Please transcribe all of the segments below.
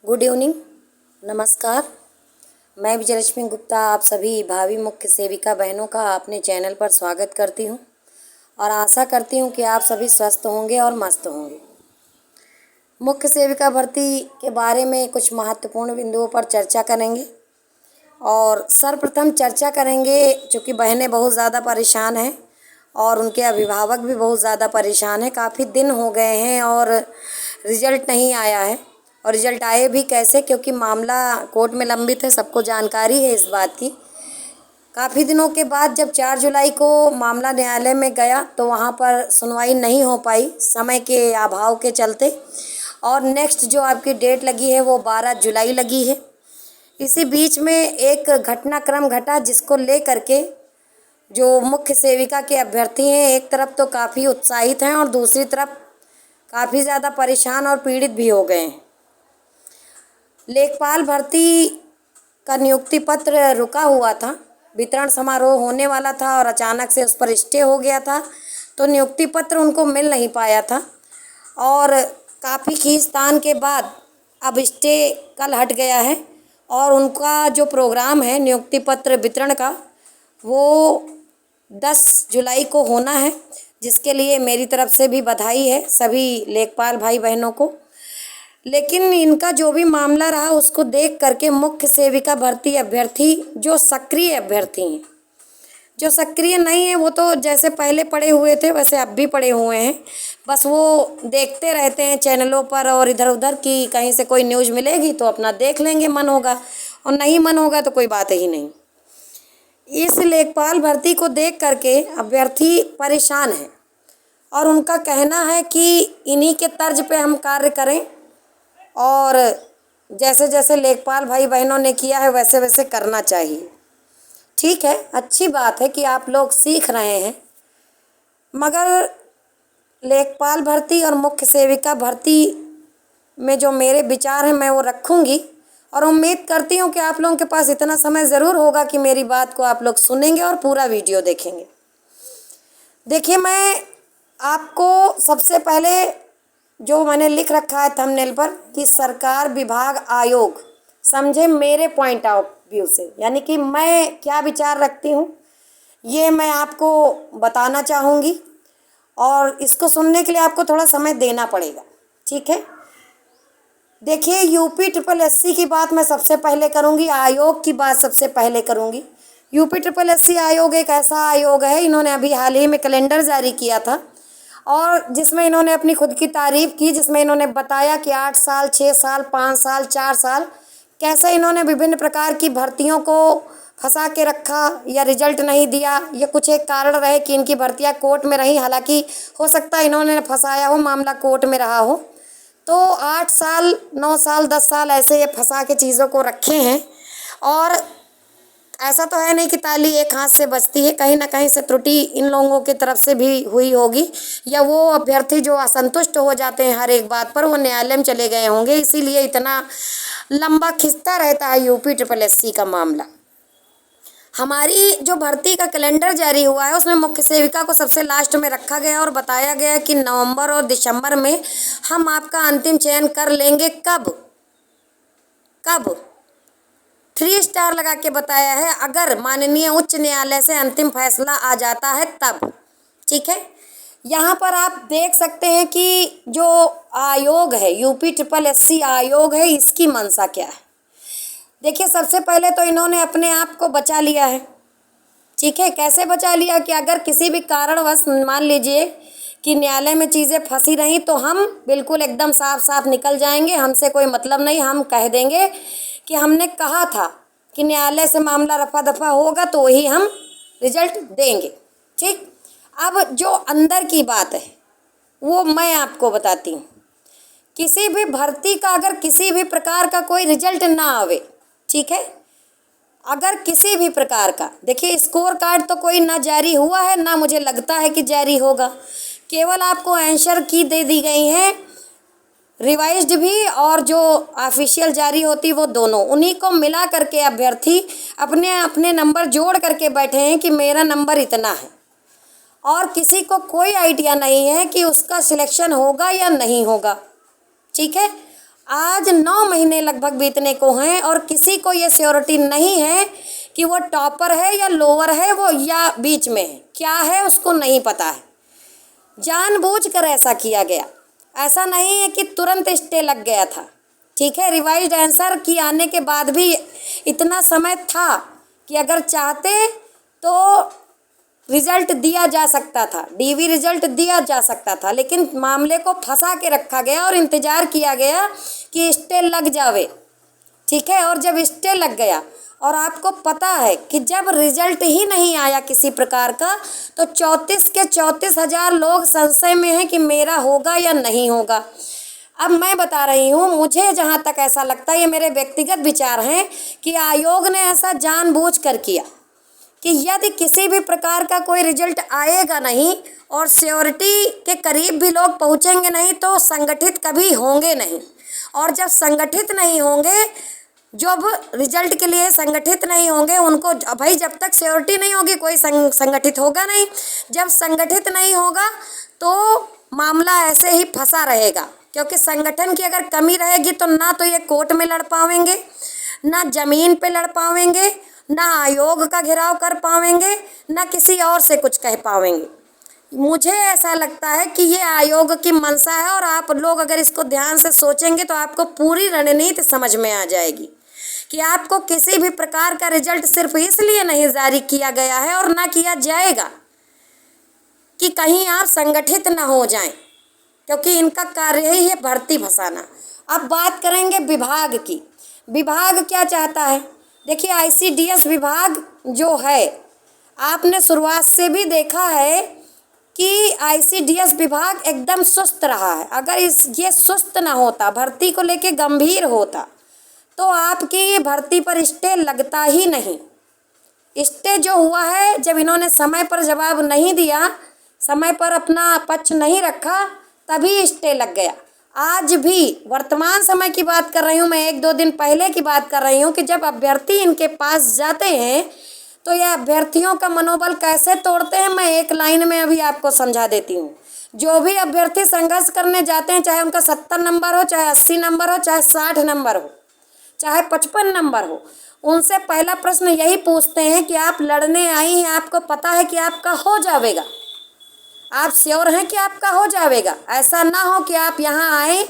Good evening, नमस्कार। मैं विजयलक्ष्मी गुप्ता आप सभी भावी मुख्य सेविका बहनों का अपने चैनल पर स्वागत करती हूं और आशा करती हूं कि आप सभी स्वस्थ होंगे और मस्त होंगे। मुख्य सेविका भर्ती के बारे में कुछ महत्वपूर्ण बिंदुओं पर चर्चा करेंगे और सर्वप्रथम चर्चा करेंगे चूँकि बहनें बहुत ज़्यादा परेशान हैं और उनके अभिभावक भी बहुत ज़्यादा परेशान हैं। काफ़ी दिन हो गए हैं और रिज़ल्ट नहीं आया है और रिज़ल्ट आए भी कैसे, क्योंकि मामला कोर्ट में लंबित है, सबको जानकारी है इस बात की। काफ़ी दिनों के बाद जब 4 जुलाई को मामला न्यायालय में गया तो वहाँ पर सुनवाई नहीं हो पाई समय के अभाव के चलते, और नेक्स्ट जो आपकी डेट लगी है वो 12 जुलाई लगी है। इसी बीच में एक घटनाक्रम घटा जिसको लेकर के जो मुख्य सेविका के अभ्यर्थी हैं एक तरफ तो काफ़ी उत्साहित हैं और दूसरी तरफ काफ़ी ज़्यादा परेशान और पीड़ित भी हो गए हैं। लेखपाल भर्ती का नियुक्ति पत्र रुका हुआ था, वितरण समारोह होने वाला था और अचानक से उस पर स्टे हो गया था, तो नियुक्ति पत्र उनको मिल नहीं पाया था और काफ़ी खींचतान के बाद अब स्टे कल हट गया है और उनका जो प्रोग्राम है नियुक्ति पत्र वितरण का वो 10 जुलाई को होना है, जिसके लिए मेरी तरफ से भी बधाई है सभी लेखपाल भाई बहनों को। लेकिन इनका जो भी मामला रहा उसको देख करके मुख्य सेविका भर्ती अभ्यर्थी जो सक्रिय अभ्यर्थी हैं, जो सक्रिय नहीं है वो तो जैसे पहले पड़े हुए थे वैसे अब भी पड़े हुए हैं, बस वो देखते रहते हैं चैनलों पर और इधर उधर की कहीं से कोई न्यूज़ मिलेगी तो अपना देख लेंगे, मन होगा, और नहीं मन होगा तो कोई बात ही नहीं। इस लेखपाल भर्ती को देख करके अभ्यर्थी परेशान हैं और उनका कहना है कि इन्हीं के तर्ज पे हम कार्य करें और जैसे जैसे लेखपाल भाई बहनों ने किया है वैसे वैसे करना चाहिए। ठीक है, अच्छी बात है कि आप लोग सीख रहे हैं, मगर लेखपाल भर्ती और मुख्य सेविका भर्ती में जो मेरे विचार हैं मैं वो रखूँगी और उम्मीद करती हूँ कि आप लोगों के पास इतना समय ज़रूर होगा कि मेरी बात को आप लोग सुनेंगे और पूरा वीडियो देखेंगे। देखिए, मैं आपको सबसे पहले जो मैंने लिख रखा है थंबनेल पर कि सरकार विभाग आयोग, समझे मेरे पॉइंट ऑफ व्यू से, यानी कि मैं क्या विचार रखती हूँ ये मैं आपको बताना चाहूँगी और इसको सुनने के लिए आपको थोड़ा समय देना पड़ेगा। ठीक है, देखिए, यूपी ट्रिपल एससी की बात मैं सबसे पहले करूँगी, आयोग की बात सबसे पहले करूँगी। यूपी ट्रिपल एससी आयोग एक ऐसा आयोग है, इन्होंने अभी हाल ही में कैलेंडर जारी किया था और जिसमें इन्होंने अपनी खुद की तारीफ़ की, जिसमें इन्होंने बताया कि 8 साल 6 साल 5 साल 4 साल कैसे इन्होंने विभिन्न प्रकार की भर्तियों को फंसा के रखा या रिजल्ट नहीं दिया, या कुछ एक कारण रहे कि इनकी भर्तियां कोर्ट में रही, हालांकि हो सकता है इन्होंने फंसाया हो, मामला कोर्ट में रहा हो, तो 8 साल 9 साल 10 साल ऐसे ये फंसा के चीज़ों को रखे हैं। और ऐसा तो है नहीं कि ताली एक हाथ से बजती है, कहीं ना कहीं से त्रुटि इन लोगों की तरफ से भी हुई होगी, या वो अभ्यर्थी जो असंतुष्ट हो जाते हैं हर एक बात पर वो न्यायालय में चले गए होंगे, इसीलिए इतना लंबा खिंचता रहता है यूपी ट्रिपल एससी का मामला। हमारी जो भर्ती का कैलेंडर जारी हुआ है उसमें मुख्य सेविका को सबसे लास्ट में रखा गया और बताया गया कि नवंबर और दिसंबर में हम आपका अंतिम चयन कर लेंगे। कब 3 स्टार लगा के बताया है, अगर माननीय उच्च न्यायालय से अंतिम फैसला आ जाता है तब। ठीक है, यहाँ पर आप देख सकते हैं कि जो आयोग है यूपी ट्रिपल एससी आयोग है, इसकी मंशा क्या है। देखिए, सबसे पहले तो इन्होंने अपने आप को बचा लिया है। ठीक है, कैसे बचा लिया कि अगर किसी भी कारणवश मान लीजिए कि न्यायालय में चीज़ें फंसी रहीं तो हम बिल्कुल एकदम साफ साफ निकल जाएंगे, हमसे कोई मतलब नहीं, हम कह देंगे कि हमने कहा था कि न्यायालय से मामला रफा दफा होगा तो वही हम रिजल्ट देंगे। ठीक, अब जो अंदर की बात है वो मैं आपको बताती हूँ। किसी भी भर्ती का अगर किसी भी प्रकार का कोई रिजल्ट ना आवे, ठीक है, अगर किसी भी प्रकार का, देखिए स्कोर कार्ड तो कोई ना जारी हुआ है ना मुझे लगता है कि जारी होगा, केवल आपको आंसर की दे दी गई हैं, रिवाइज्ड भी और जो ऑफिशियल जारी होती वो दोनों, उन्हीं को मिला करके अभ्यर्थी अपने अपने नंबर जोड़ करके बैठे हैं कि मेरा नंबर इतना है और किसी को कोई आइडिया नहीं है कि उसका सिलेक्शन होगा या नहीं होगा। ठीक है, आज 9 महीने लगभग बीतने को हैं और किसी को ये श्योरिटी नहीं है कि वो टॉपर है या लोअर है, वो या बीच में है, क्या है उसको नहीं पता है। जानबूझकर ऐसा किया गया, ऐसा नहीं है कि तुरंत स्टे लग गया था। ठीक है, रिवाइज्ड आंसर की आने के बाद भी इतना समय था कि अगर चाहते तो रिजल्ट दिया जा सकता था, डीवी रिजल्ट दिया जा सकता था, लेकिन मामले को फंसा के रखा गया और इंतज़ार किया गया कि स्टे लग जावे। ठीक है, और जब स्टे लग गया और आपको पता है कि जब रिजल्ट ही नहीं आया किसी प्रकार का, तो 34 के 34,000 लोग संशय में हैं कि मेरा होगा या नहीं होगा। अब मैं बता रही हूँ, मुझे जहाँ तक ऐसा लगता है, ये मेरे व्यक्तिगत विचार हैं कि आयोग ने ऐसा जानबूझकर किया कि यदि किसी भी प्रकार का कोई रिजल्ट आएगा नहीं और श्योरिटी के करीब भी लोग पहुँचेंगे नहीं, तो संगठित कभी होंगे नहीं। और जब संगठित नहीं होंगे, जब रिजल्ट के लिए संगठित नहीं होंगे, उनको भाई जब तक श्योरिटी नहीं होगी कोई संगठित होगा नहीं। जब संगठित नहीं होगा तो मामला ऐसे ही फंसा रहेगा, क्योंकि संगठन की अगर कमी रहेगी तो ना तो ये कोर्ट में लड़ पाएंगे, ना ज़मीन पे लड़ पाएंगे, ना आयोग का घेराव कर पाएंगे, ना किसी और से कुछ कह पाएंगे। मुझे ऐसा लगता है कि ये आयोग की मंशा है और आप लोग अगर इसको ध्यान से सोचेंगे तो आपको पूरी रणनीति समझ में आ जाएगी कि आपको किसी भी प्रकार का रिजल्ट सिर्फ इसलिए नहीं जारी किया गया है और ना किया जाएगा कि कहीं आप संगठित ना हो जाएं, क्योंकि इनका कार्य ही है भर्ती फंसाना। अब बात करेंगे विभाग की। विभाग क्या चाहता है? देखिए, आईसीडीएस विभाग जो है, आपने शुरुआत से भी देखा है कि आईसीडीएस विभाग एकदम सुस्त रहा है। अगर ये सुस्त ना होता, भर्ती को लेके गंभीर होता, तो आपकी ये भर्ती पर स्टे लगता ही नहीं। स्टे जो हुआ है, जब इन्होंने समय पर जवाब नहीं दिया, समय पर अपना पक्ष नहीं रखा, तभी स्टे लग गया। आज भी वर्तमान समय की बात कर रही हूँ मैं, 1-2 दिन पहले की बात कर रही हूँ कि जब अभ्यर्थी इनके पास जाते हैं तो यह अभ्यर्थियों का मनोबल कैसे तोड़ते हैं, मैं एक लाइन में अभी आपको समझा देती हूँ। जो भी अभ्यर्थी संघर्ष करने जाते हैं, चाहे उनका 70 नंबर हो, चाहे 80 नंबर हो, चाहे 60 नंबर हो, चाहे 55 नंबर हो, उनसे पहला प्रश्न यही पूछते हैं कि आप लड़ने आई हैं, आपको पता है कि आपका हो जाएगा, आप श्योर हैं कि आपका हो जाएगा। ऐसा ना हो कि आप यहाँ आए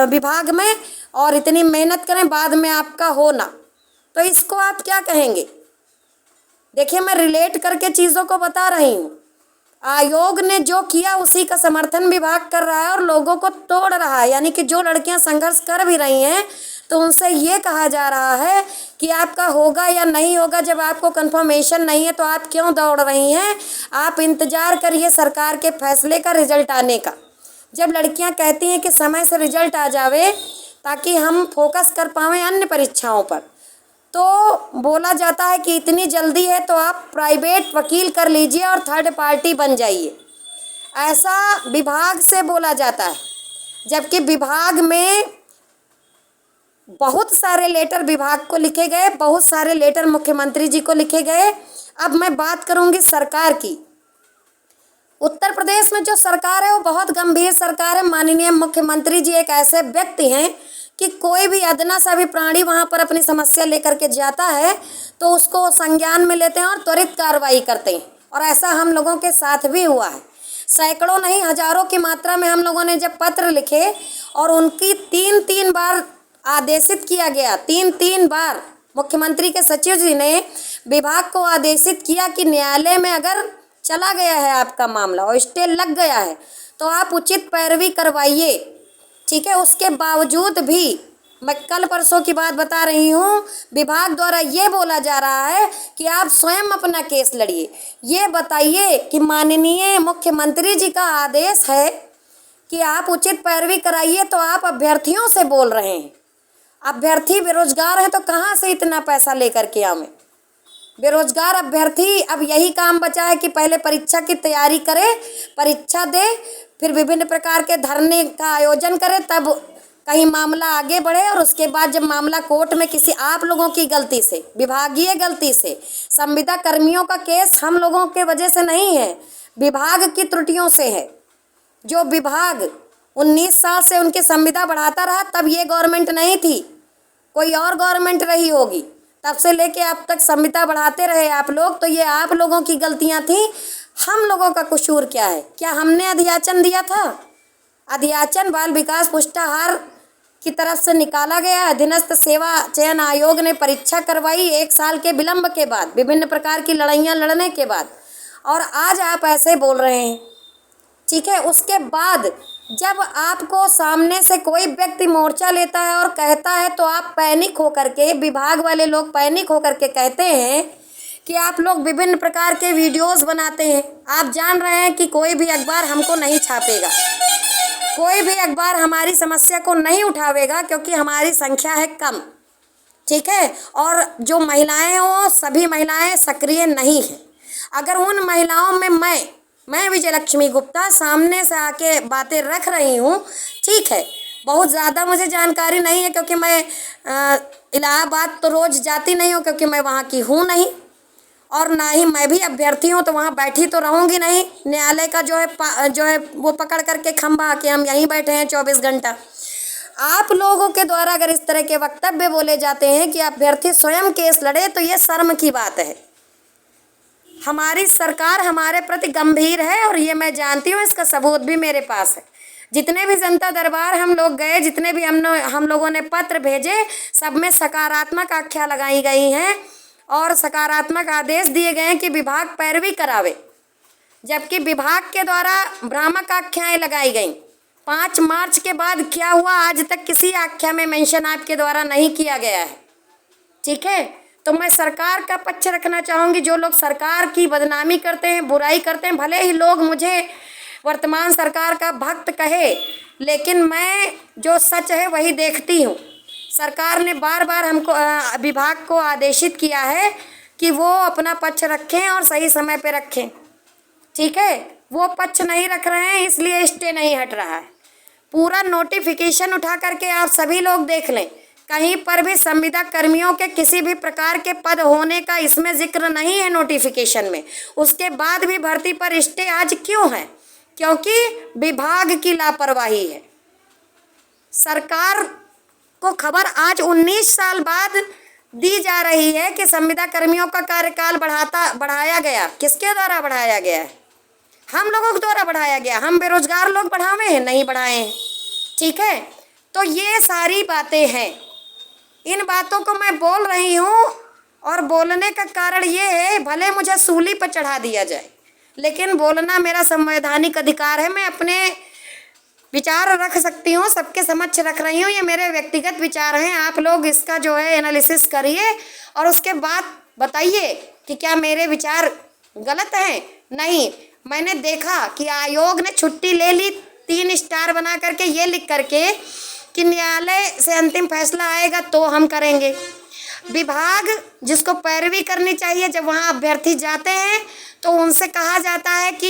विभाग में और इतनी मेहनत करें, बाद में आपका हो ना, तो इसको आप क्या कहेंगे? देखिए, मैं रिलेट करके चीज़ों को बता रही हूँ। आयोग ने जो किया उसी का समर्थन विभाग कर रहा है और लोगों को तोड़ रहा है। यानी कि जो लड़कियां संघर्ष कर भी रही हैं तो उनसे ये कहा जा रहा है कि आपका होगा या नहीं होगा। जब आपको कंफर्मेशन नहीं है तो आप क्यों दौड़ रही हैं? आप इंतज़ार करिए सरकार के फैसले का, रिजल्ट आने का। जब लड़कियां कहती हैं कि समय से रिजल्ट आ जावे ताकि हम फोकस कर पाएँ अन्य परीक्षाओं पर, तो बोला जाता है कि इतनी जल्दी है तो आप प्राइवेट वकील कर लीजिए और थर्ड पार्टी बन जाइए। ऐसा विभाग से बोला जाता है, जबकि विभाग में बहुत सारे लेटर विभाग को लिखे गए, बहुत सारे लेटर मुख्यमंत्री जी को लिखे गए। अब मैं बात करूंगी सरकार की। उत्तर प्रदेश में जो सरकार है वो बहुत गंभीर सरकार है। माननीय मुख्यमंत्री जी एक ऐसे व्यक्ति हैं कि कोई भी अदना सा भी प्राणी वहाँ पर अपनी समस्या लेकर के जाता है तो उसको संज्ञान में लेते हैं और त्वरित कार्रवाई करते हैं। और ऐसा हम लोगों के साथ भी हुआ है। सैकड़ों नहीं, हजारों की मात्रा में हम लोगों ने जब पत्र लिखे और उनकी 3-3 बार आदेशित किया गया, 3-3 बार मुख्यमंत्री के सचिव जी ने विभाग को आदेशित किया कि न्यायालय में अगर चला गया है आपका मामला और स्टे लग गया है तो आप उचित पैरवी करवाइए। ठीक है, उसके बावजूद भी मैं कल परसों की बात बता रही हूँ, विभाग द्वारा ये बोला जा रहा है कि आप स्वयं अपना केस लड़िए। ये बताइए कि माननीय मुख्यमंत्री जी का आदेश है कि आप उचित पैरवी कराइए, तो आप अभ्यर्थियों से बोल रहे हैं। अभ्यर्थी बेरोजगार हैं तो कहाँ से इतना पैसा लेकर के आवें? बेरोजगार अभ्यर्थी अब यही काम बचा है कि पहले परीक्षा की तैयारी करे, परीक्षा दे, फिर विभिन्न प्रकार के धरने का आयोजन करे, तब कहीं मामला आगे बढ़े। और उसके बाद जब मामला कोर्ट में किसी आप लोगों की गलती से, विभागीय गलती से, संविदा कर्मियों का केस हम लोगों के वजह से नहीं है, विभाग की त्रुटियों से है। जो विभाग 19 साल से उनकी संविदा बढ़ाता रहा, तब ये गवर्नमेंट नहीं थी, कोई और गवर्नमेंट रही होगी। तब से लेके अब तक संविदा बढ़ाते रहे आप लोग, तो ये आप लोगों की गलतियां थी। हम लोगों का कसूर क्या है? क्या हमने अधियाचन दिया था? अधियाचन बाल विकास पुष्टाहार की तरफ से निकाला गया। अधीनस्थ सेवा चयन आयोग ने परीक्षा करवाई 1 साल के विलंब के बाद, विभिन्न प्रकार की लड़ाइयाँ लड़ने के बाद, और आज आप ऐसे बोल रहे हैं, ठीक है। उसके बाद जब आपको सामने से कोई व्यक्ति मोर्चा लेता है और कहता है, तो आप पैनिक होकर के, विभाग वाले लोग पैनिक होकर के कहते हैं कि आप लोग विभिन्न प्रकार के वीडियोस बनाते हैं। आप जान रहे हैं कि कोई भी अखबार हमको नहीं छापेगा, कोई भी अखबार हमारी समस्या को नहीं उठावेगा, क्योंकि हमारी संख्या है कम, ठीक है। और जो महिलाएं हैं वो सभी महिलाएं सक्रिय नहीं हैं। अगर उन महिलाओं में मैं विजयलक्ष्मी गुप्ता सामने से आके बातें रख रही हूँ, ठीक है। बहुत ज़्यादा मुझे जानकारी नहीं है, क्योंकि मैं इलाहाबाद तो रोज़ जाती नहीं हूँ, क्योंकि मैं वहाँ की हूँ नहीं, और ना ही मैं भी अभ्यर्थी हूँ, तो वहाँ बैठी तो रहूँगी नहीं। न्यायालय का जो है वो पकड़ करके खंभा कि हम यहीं बैठे हैं 24 घंटा। आप लोगों के द्वारा अगर इस तरह के वक्तव्य बोले जाते हैं कि अभ्यर्थी स्वयं केस लड़े, तो ये शर्म की बात है। हमारी सरकार हमारे प्रति गंभीर है, और ये मैं जानती हूँ, इसका सबूत भी मेरे पास है। जितने भी जनता दरबार हम लोग गए, जितने भी हम लोगों ने पत्र भेजे, सब में सकारात्मक आख्या लगाई गई हैं और सकारात्मक आदेश दिए गए हैं कि विभाग पैरवी करावे, जबकि विभाग के द्वारा भ्रामक आख्याएँ लगाई गईं। 5 मार्च के बाद क्या हुआ, आज तक किसी आख्या में मेंशन आपके द्वारा नहीं किया गया है, ठीक है। तो मैं सरकार का पक्ष रखना चाहूँगी। जो लोग सरकार की बदनामी करते हैं, बुराई करते हैं, भले ही लोग मुझे वर्तमान सरकार का भक्त कहे, लेकिन मैं जो सच है वही देखती हूँ। सरकार ने बार बार हमको विभाग को आदेशित किया है कि वो अपना पक्ष रखें और सही समय पे रखें, ठीक है। वो पक्ष नहीं रख रहे हैं, इसलिए स्टे नहीं हट रहा है। पूरा नोटिफिकेशन उठा करके आप सभी लोग देख लें, कहीं पर भी संविदा कर्मियों के किसी भी प्रकार के पद होने का इसमें जिक्र नहीं है नोटिफिकेशन में। उसके बाद भी भर्ती पर स्टे आज क्यों है? क्योंकि विभाग की लापरवाही है। सरकार को खबर आज 19 साल बाद दी जा रही है कि संविदा कर्मियों का कार्यकाल बढ़ाया गया। किसके द्वारा बढ़ाया गया है? हम लोगों के द्वारा बढ़ाया गया। हम बेरोजगार लोग बढ़ावे हैं? नहीं बढ़ाए हैं, ठीक है। तो ये सारी बातें हैं, इन बातों को मैं बोल रही हूँ, और बोलने का कारण ये है, भले मुझे सूली पर चढ़ा दिया जाए, लेकिन बोलना मेरा संवैधानिक अधिकार है। मैं अपने विचार रख सकती हूँ, सबके समक्ष रख रही हूँ। ये मेरे व्यक्तिगत विचार हैं, आप लोग इसका जो है एनालिसिस करिए और उसके बाद बताइए कि क्या मेरे विचार गलत हैं। नहीं, मैंने देखा कि आयोग ने छुट्टी ले ली 3 स्टार बना करके, ये लिख करके कि न्यायालय से अंतिम फैसला आएगा तो हम करेंगे। विभाग जिसको पैरवी करनी चाहिए, जब वहाँ अभ्यर्थी जाते हैं तो उनसे कहा जाता है कि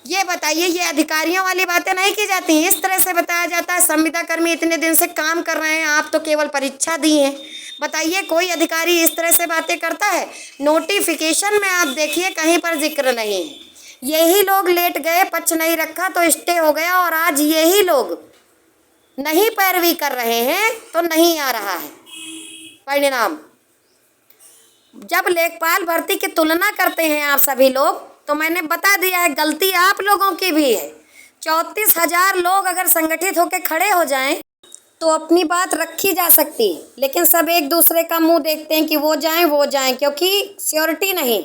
ये बताइए, ये अधिकारियों वाली बातें नहीं की जाती हैं। इस तरह से बताया जाता है, संविदा कर्मी इतने दिन से काम कर रहे हैं, आप तो केवल परीक्षा दी हैं। बताइए, कोई अधिकारी इस तरह से बातें करता है? नोटिफिकेशन में आप देखिए, कहीं पर जिक्र नहीं है। यही लोग लेट गए, पक्ष नहीं रखा तो स्टे हो गया, और आज यही लोग नहीं पैरवी कर रहे हैं तो नहीं आ रहा है परिणाम। जब लेखपाल भर्ती की तुलना करते हैं आप सभी लोग, तो मैंने बता दिया है, गलती आप लोगों की भी है। 34,000 लोग अगर संगठित होकर खड़े हो जाएं तो अपनी बात रखी जा सकती है, लेकिन सब एक दूसरे का मुंह देखते हैं कि वो जाएं, क्योंकि श्योरिटी नहीं।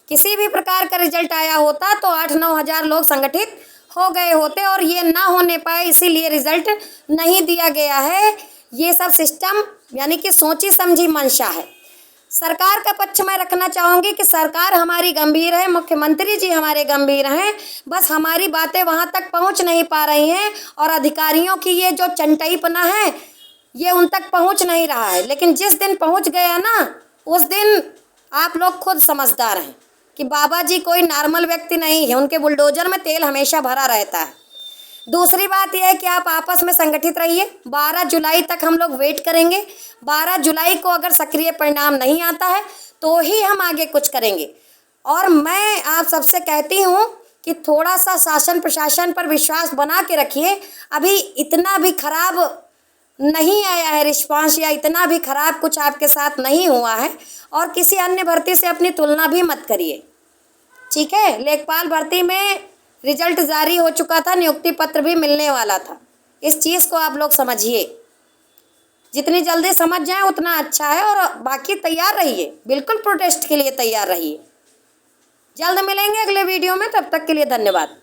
किसी भी प्रकार का रिजल्ट आया होता तो 8-9 हज़ार लोग संगठित हो गए होते, और ये ना होने पाए, इसीलिए रिजल्ट नहीं दिया गया है। ये सब सिस्टम यानी कि सोची समझी मंशा है। सरकार का पक्ष मैं रखना चाहूँगी कि सरकार हमारी गंभीर है, मुख्यमंत्री जी हमारे गंभीर हैं, बस हमारी बातें वहाँ तक पहुँच नहीं पा रही हैं, और अधिकारियों की ये जो चंटाईपना है ये उन तक पहुँच नहीं रहा है। लेकिन जिस दिन पहुँच गया ना, उस दिन आप लोग खुद समझदार हैं कि बाबा जी कोई नॉर्मल व्यक्ति नहीं है, उनके बुलडोजर में तेल हमेशा भरा रहता है। दूसरी बात यह है कि आप आपस में संगठित रहिए। 12 जुलाई तक हम लोग वेट करेंगे। 12 जुलाई को अगर सक्रिय परिणाम नहीं आता है तो ही हम आगे कुछ करेंगे। और मैं आप सबसे कहती हूँ कि थोड़ा सा शासन प्रशासन पर विश्वास बना के रखिए। अभी इतना भी खराब नहीं आया है रिस्पांस, या इतना भी खराब कुछ आपके साथ नहीं हुआ है, और किसी अन्य भर्ती से अपनी तुलना भी मत करिए, ठीक है। लेखपाल भर्ती में रिजल्ट जारी हो चुका था, नियुक्ति पत्र भी मिलने वाला था। इस चीज़ को आप लोग समझिए, जितनी जल्दी समझ जाएं उतना अच्छा है। और बाकी तैयार रहिए, बिल्कुल प्रोटेस्ट के लिए तैयार रहिए। जल्द मिलेंगे अगले वीडियो में, तब तक के लिए धन्यवाद।